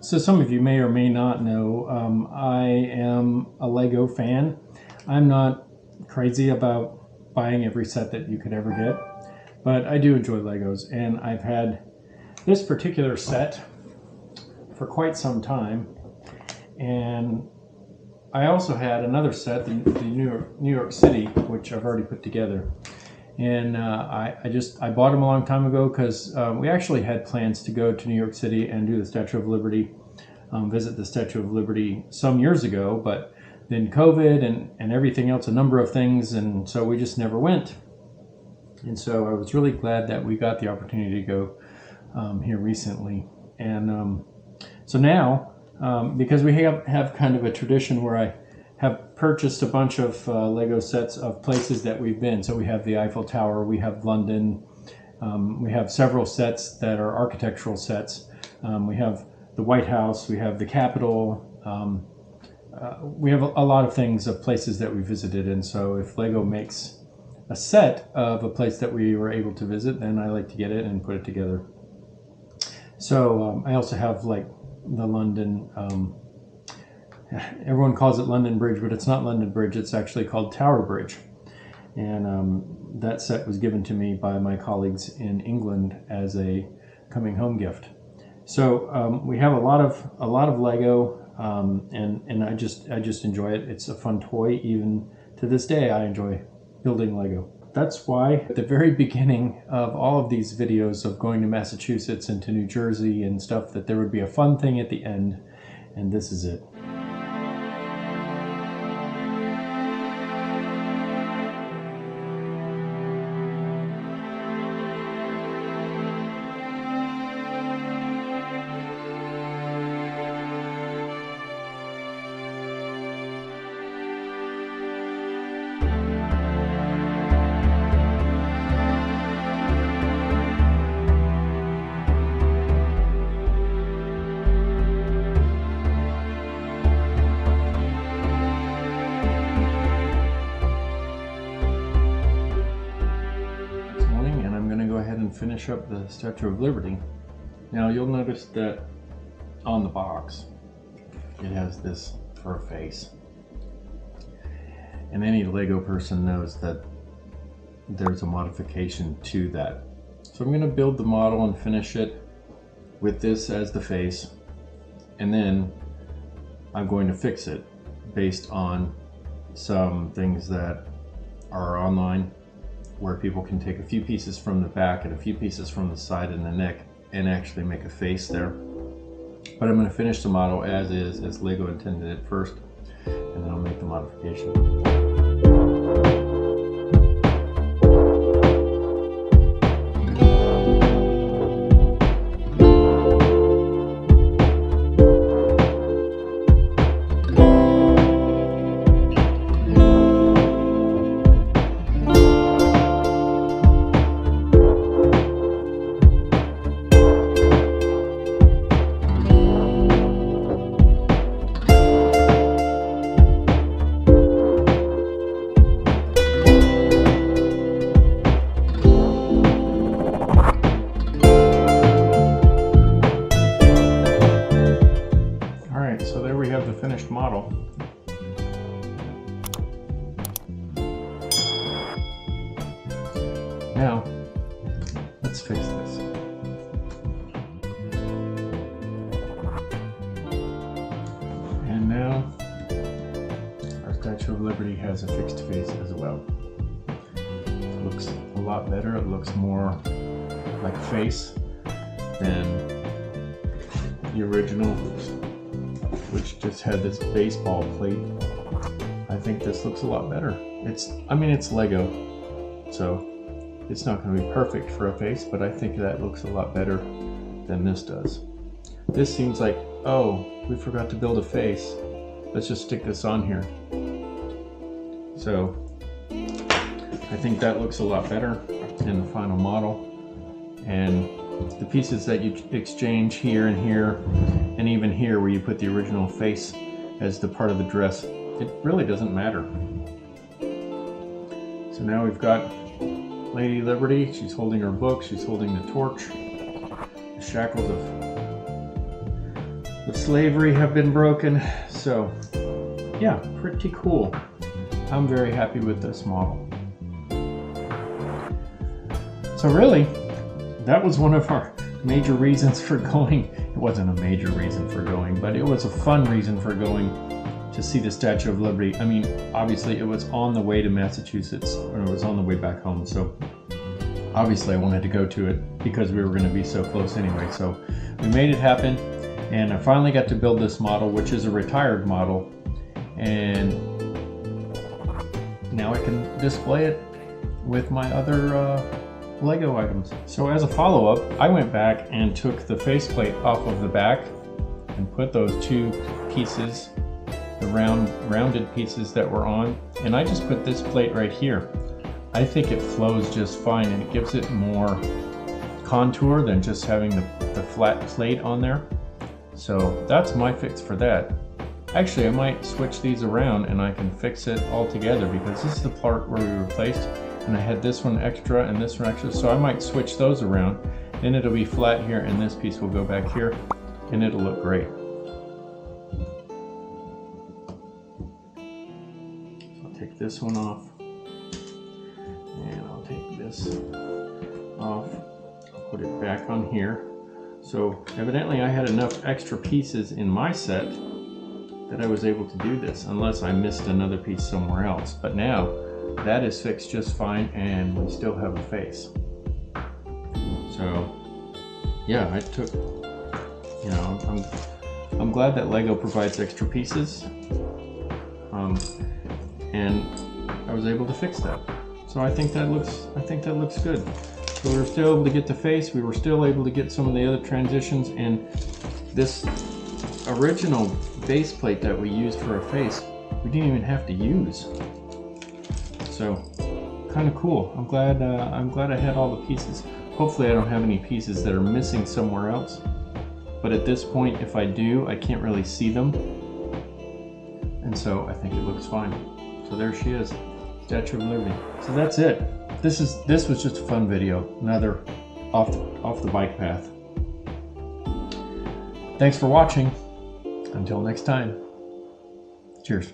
So some of you may or may not know, I am a Lego fan. I'm not crazy about buying every set that you could ever get, but I do enjoy Legos, and I've had this particular set for quite some time. And I also had another set, the New York City, which I've already put together. And I bought them a long time ago because we actually had plans to go to New York City and do the Statue of Liberty, visit the Statue of Liberty some years ago, but then COVID and everything else, a number of things, and so we just never went. And so I was really glad that we got the opportunity to go here recently. And so now, because we have kind of a tradition where I have purchased a bunch of Lego sets of places that we've been. So we have the Eiffel Tower, we have London, we have several sets that are architectural sets. We have the White House, we have the Capitol, we have a lot of things of places that we visited. And so if Lego makes a set of a place that we were able to visit, then I like to get it and put it together. So I also have like the London, everyone calls it London Bridge, but it's not London Bridge, it's actually called Tower Bridge. And that set was given to me by my colleagues in England as a coming home gift. So we have a lot of Lego, and I just enjoy it. It's a fun toy. Even to this day, I enjoy building Lego. That's why at the very beginning of all of these videos of going to Massachusetts and to New Jersey and stuff, that there would be a fun thing at the end, and this is it. Finish up the Statue of Liberty. Now you'll notice that on the box it has this for a face, and any Lego person knows that there's a modification to that. So I'm going to build the model and finish it with this as the face, and then I'm going to fix it based on some things that are online, where people can take a few pieces from the back and a few pieces from the side and the neck and actually make a face there. But I'm going to finish the model as is, as Lego intended it first, and then I'll make the modification. So there we have the finished model. Now, let's fix this. And now, our Statue of Liberty has a fixed face as well. It looks a lot better. It looks more like a face than the original, which just had this baseball plate. I think this looks a lot better. I mean, it's Lego, so it's not going to be perfect for a face, but I think that looks a lot better than this does. This seems like, oh, we forgot to build a face. Let's just stick this on here. So I think that looks a lot better in the final model. And the pieces that you exchange here and here, and even here where you put the original face as the part of the dress, it really doesn't matter. So now we've got Lady Liberty. She's holding her book, she's holding the torch. The shackles of of slavery have been broken. So yeah, pretty cool. I'm very happy with this model. So really, that was one of our major reasons for going. It wasn't a major reason for going, but it was a fun reason for going to see the Statue of Liberty. I mean, obviously it was on the way to Massachusetts, or it was on the way back home. So obviously I wanted to go to it because we were going to be so close anyway. So we made it happen, and I finally got to build this model, which is a retired model, and now I can display it with my other Lego items. So as a follow-up, I went back and took the faceplate off of the back and put those two pieces, the rounded pieces that were on, and I just put this plate right here. I think it flows just fine, and it gives it more contour than just having the flat plate on there. So that's my fix for that. Actually, I might switch these around and I can fix it all together, because this is the part where we replaced, and I had this one extra and this one extra, so I might switch those around. Then it'll be flat here, and this piece will go back here, and it'll look great. So I'll take this one off, and I'll take this off. I'll put it back on here. So evidently I had enough extra pieces in my set that I was able to do this, unless I missed another piece somewhere else. But now that is fixed just fine, and we still have a face. So yeah, I took, you know, I'm glad that Lego provides extra pieces, and I was able to fix that. So I think that looks good. So we were still able to get the face, we were still able to get some of the other transitions, and this original base plate that we used for a face, we didn't even have to use. So kind of cool. I'm glad I had all the pieces. Hopefully I don't have any pieces that are missing somewhere else. But at this point, if I do, I can't really see them. And so I think it looks fine. So there she is, Statue of Liberty. So that's it. This was just a fun video. Another off the bike path. Thanks for watching. Until next time. Cheers.